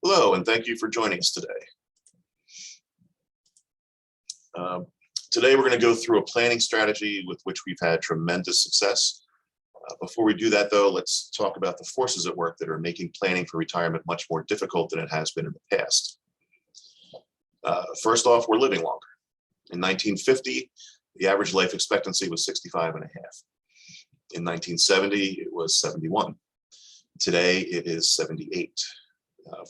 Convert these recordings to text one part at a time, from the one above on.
Hello, and thank you for joining us today. Today, we're going to go through a planning strategy with which we've had tremendous success. Before we do that, though, let's talk about the forces at work that are making planning for retirement much more difficult than it has been in the past. First off, we're living longer. In 1950, the average life expectancy was 65 and a half. In 1970, it was 71. Today, it is 78.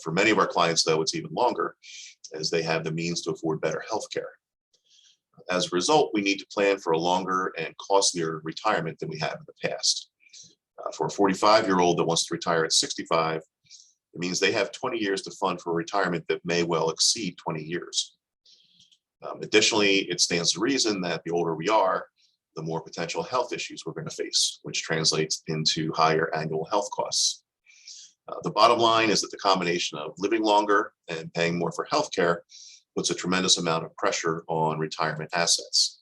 For many of our clients, though, it's even longer, as they have the means to afford better health care. As a result, we need to plan for a longer and costlier retirement than we have in the past. For a 45-year-old that wants to retire at 65, it means they have 20 years to fund for a retirement that may well exceed 20 years. Additionally, it stands to reason that the older we are, the more potential health issues we're going to face, which translates into higher annual health costs. The bottom line is that the combination of living longer and paying more for healthcare puts a tremendous amount of pressure on retirement assets.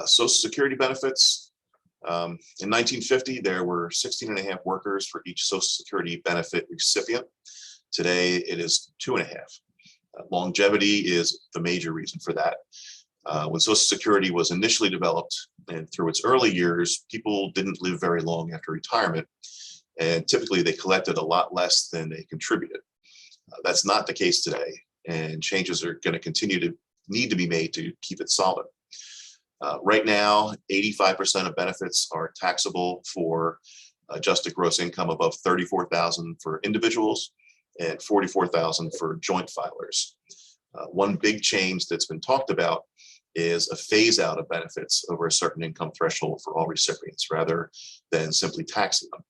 Social Security benefits. In 1950, there were 16 and a half workers for each Social Security benefit recipient. Today, it is 2.5. Longevity is the major reason for that. When Social Security was initially developed and through its early years, people didn't live very long after retirement. And typically they collected a lot less than they contributed. That's not the case today, and changes are going to need to be made to keep it solid. Right now, 85% of benefits are taxable for adjusted gross income above $34,000 for individuals and $44,000 for joint filers. One big change that's been talked about is a phase out of benefits over a certain income threshold for all recipients rather than simply taxing them.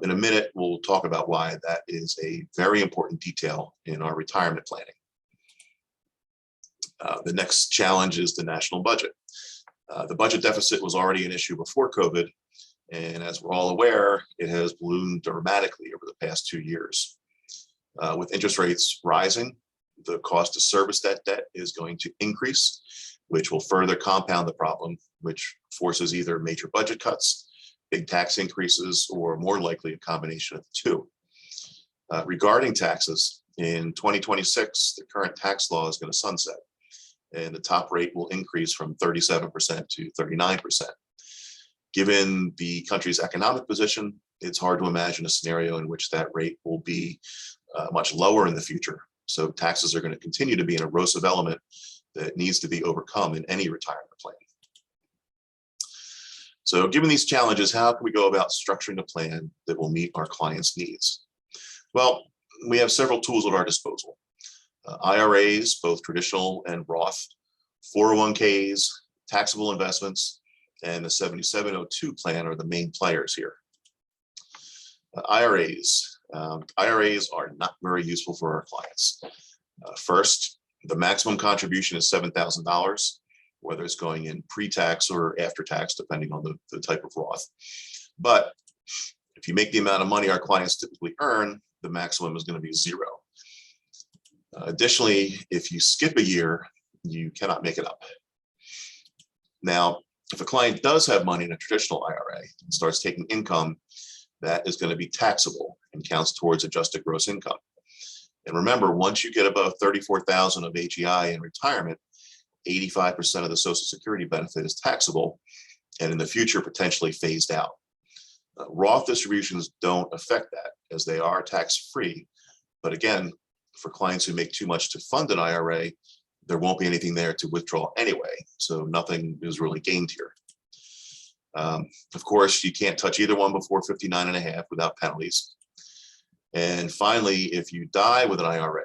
In a minute, we'll talk about why that is a very important detail in our retirement planning. The next challenge is the national budget. The budget deficit was already an issue before COVID, and as we're all aware, it has ballooned dramatically over the past 2 years. With interest rates rising, the cost to service that debt is going to increase, which will further compound the problem, which forces either major budget cuts, big tax increases, or more likely a combination of the two. Regarding taxes, in 2026, the current tax law is going to sunset, and the top rate will increase from 37% to 39%. Given the country's economic position, it's hard to imagine a scenario in which that rate will be much lower in the future. So taxes are going to continue to be an erosive element that needs to be overcome in any retirement plan. So given these challenges, how can we go about structuring a plan that will meet our clients' needs? Well, we have several tools at our disposal. IRAs, both traditional and Roth, 401ks, taxable investments, and the 7702 plan are the main players here. IRAs. IRAs are not very useful for our clients. First, the maximum contribution is $7,000. Whether it's going in pre-tax or after-tax, depending on the type of Roth. But if you make the amount of money our clients typically earn, the maximum is going to be zero. Additionally, if you skip a year, you cannot make it up. Now, if a client does have money in a traditional IRA and starts taking income, that is going to be taxable and counts towards adjusted gross income. And remember, once you get above $34,000 of AGI in retirement, 85% of the Social Security benefit is taxable, and in the future, potentially phased out. Roth distributions don't affect that, as they are tax-free. But again, for clients who make too much to fund an IRA, there won't be anything there to withdraw anyway, so nothing is really gained here. Of course, you can't touch either one before 59 and a half without penalties. And finally, if you die with an IRA,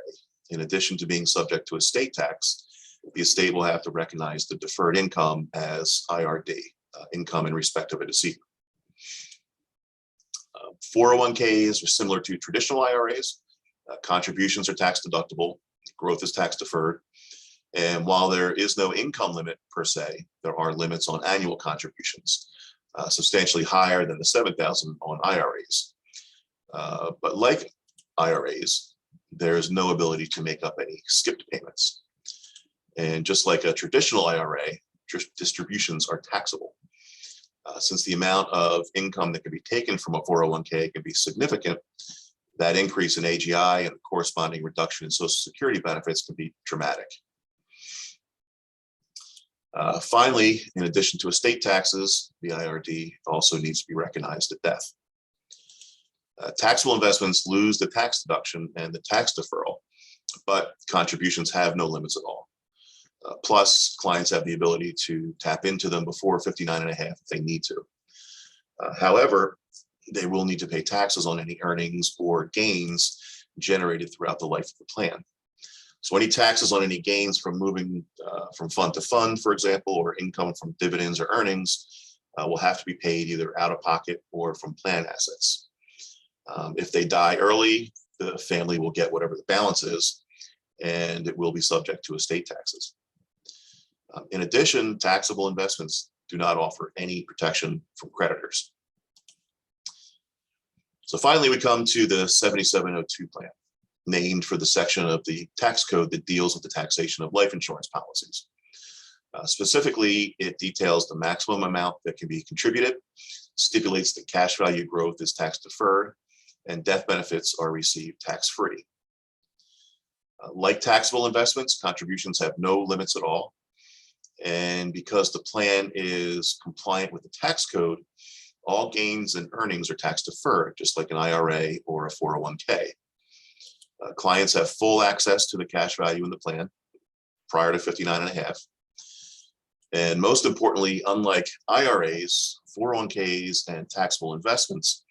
in addition to being subject to estate tax, the estate will have to recognize the deferred income as IRD, income in respect of a decedent. 401ks are similar to traditional IRAs. Contributions are tax deductible, growth is tax deferred. And while there is no income limit per se, there are limits on annual contributions, substantially higher than the $7,000 on IRAs. But like IRAs, there is no ability to make up any skipped payments. And just like a traditional IRA, distributions are taxable. Since the amount of income that can be taken from a 401k can be significant, That increase in AGI and the corresponding reduction in Social Security benefits can be dramatic. Finally, in addition to estate taxes, the IRD also needs to be recognized at death. Taxable investments lose the tax deduction and the tax deferral, but contributions have no limits at all. Plus, clients have the ability to tap into them before 59.5 if they need to. However, they will need to pay taxes on any earnings or gains generated throughout the life of the plan. So any taxes on any gains from moving from fund to fund, for example, or income from dividends or earnings will have to be paid either out of pocket or from plan assets. If they die early, the family will get whatever the balance is, and it will be subject to estate taxes. In addition, taxable investments do not offer any protection from creditors. So finally, we come to the 7702 plan, named for the section of the tax code that deals with the taxation of life insurance policies. Specifically, it details the maximum amount that can be contributed, stipulates that cash value growth is tax deferred, and death benefits are received tax-free. Like taxable investments, contributions have no limits at all. And because the plan is compliant with the tax code, all gains and earnings are tax deferred, just like an IRA or a 401k. Clients have full access to the cash value in the plan prior to 59.5. And most importantly, unlike IRAs, 401ks, and taxable investments,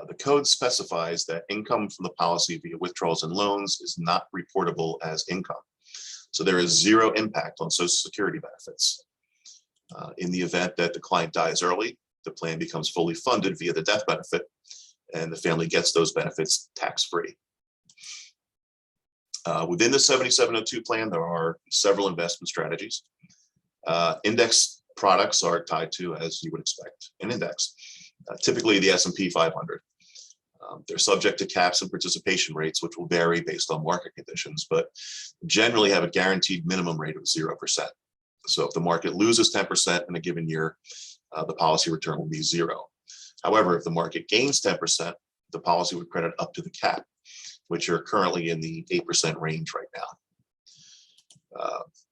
the code specifies that income from the policy via withdrawals and loans is not reportable as income. So there is zero impact on Social Security benefits. In the event that the client dies early, the plan becomes fully funded via the death benefit, and the family gets those benefits tax-free. Within the 7702 plan, there are several investment strategies. Index products are tied to, as you would expect, an index, typically the S&P 500. They're subject to caps and participation rates, which will vary based on market conditions, but generally have a guaranteed minimum rate of 0%. So if the market loses 10% in a given year, the policy return will be 0. However, if the market gains 10%, the policy would credit up to the cap, which are currently in the 8% range right now.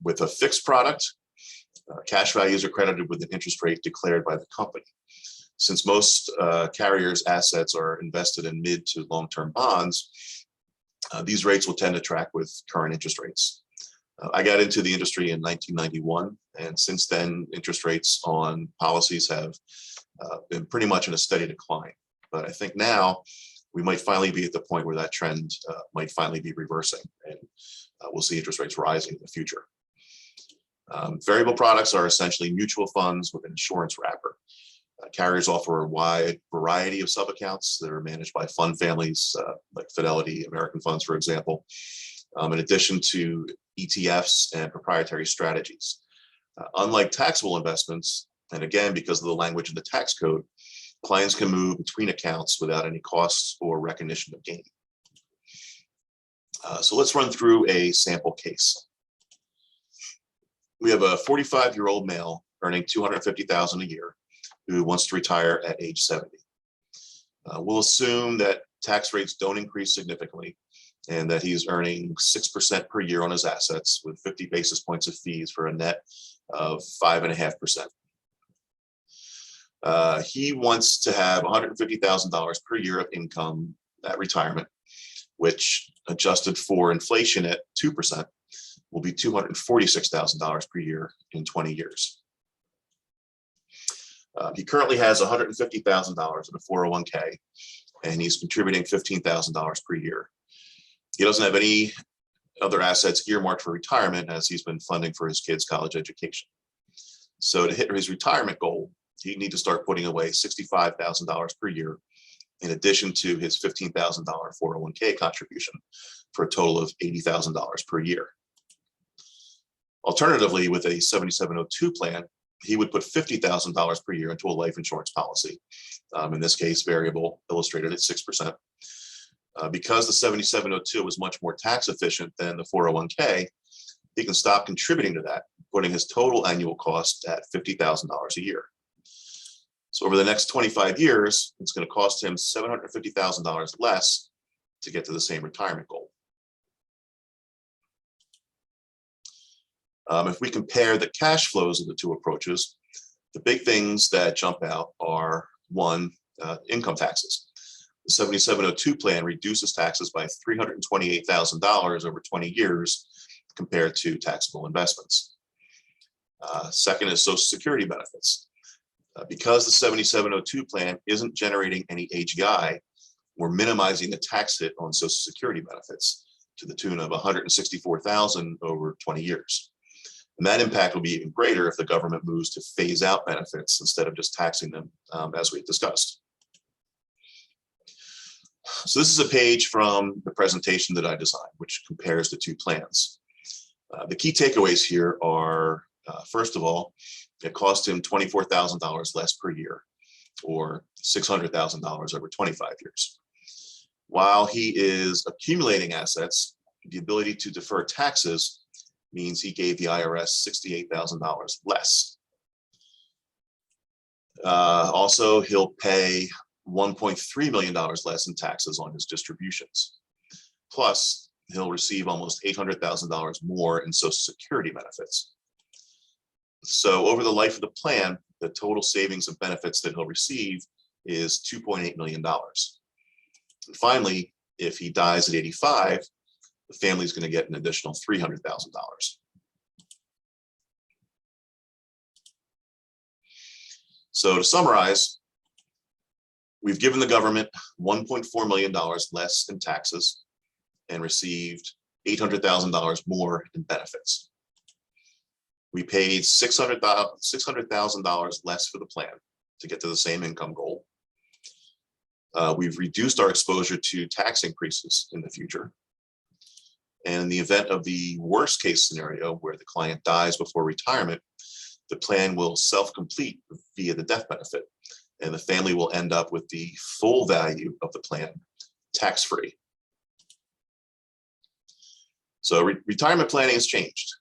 With a fixed product, cash values are credited with an interest rate declared by the company. Since most carriers' assets are invested in mid to long-term bonds, these rates will tend to track with current interest rates. I got into the industry in 1991, and since then, interest rates on policies have been pretty much in a steady decline. But I think now we might finally be at the point where that trend might finally be reversing, and we'll see interest rates rising in the future. Variable products are essentially mutual funds with an insurance wrapper. Carriers offer a wide variety of sub-accounts that are managed by fund families like Fidelity, American Funds, for example, in addition to ETFs and proprietary strategies. Unlike taxable investments, and again, because of the language in the tax code, clients can move between accounts without any costs or recognition of gain. So let's run through a sample case. We have a 45-year-old male earning $250,000 a year who wants to retire at age 70. We'll assume that tax rates don't increase significantly and that he's earning 6% per year on his assets with 50 basis points of fees for a net of 5.5%. He wants to have $150,000 per year of income at retirement, which adjusted for inflation at 2% will be $246,000 per year in 20 years. He currently has $150,000 in a 401k, and he's contributing $15,000 per year. He doesn't have any other assets earmarked for retirement as he's been funding for his kids' college education. So to hit his retirement goal, he'd need to start putting away $65,000 per year in addition to his $15,000 401k contribution for a total of $80,000 per year. Alternatively, with a 7702 plan, he would put $50,000 per year into a life insurance policy, in this case, variable, illustrated at 6%. Because the 7702 is much more tax efficient than the 401k, he can stop contributing to that, putting his total annual cost at $50,000 a year. So over the next 25 years, it's going to cost him $750,000 less to get to the same retirement goal. If we compare the cash flows of the two approaches, the big things that jump out are, one, income taxes. The 7702 plan reduces taxes by $328,000 over 20 years compared to taxable investments. Second is Social Security benefits. Because the 7702 plan isn't generating any AGI, we're minimizing the tax hit on Social Security benefits to the tune of $164,000 over 20 years. And that impact will be even greater if the government moves to phase out benefits instead of just taxing them, as we discussed. So this is a page from the presentation that I designed, which compares the two plans. The key takeaways here are, first of all, it cost him $24,000 less per year, or $600,000 over 25 years. While he is accumulating assets, the ability to defer taxes means he gave the IRS $68,000 less. Also, he'll pay $1.3 million less in taxes on his distributions. Plus, he'll receive almost $800,000 more in Social Security benefits. So over the life of the plan, the total savings and benefits that he'll receive is $2.8 million. And finally, if he dies at 85, the family is going to get an additional $300,000. So to summarize, we've given the government $1.4 million less in taxes and received $800,000 more in benefits. We paid $600,000 less for the plan to get to the same income goal. We've reduced our exposure to tax increases in the future. And in the event of the worst case scenario where the client dies before retirement, the plan will self-complete via the death benefit, and the family will end up with the full value of the plan tax-free. So retirement planning has changed.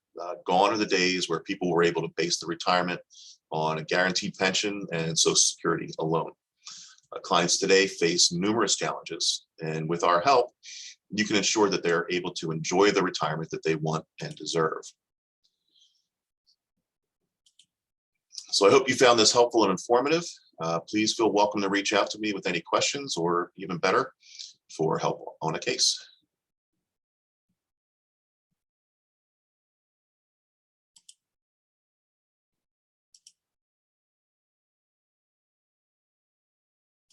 Gone are the days where people were able to base the retirement on a guaranteed pension and Social Security alone. Clients today face numerous challenges, and with our help, you can ensure that they're able to enjoy the retirement that they want and deserve. So I hope you found this helpful and informative. Please feel welcome to reach out to me with any questions, or even better, for help on a case.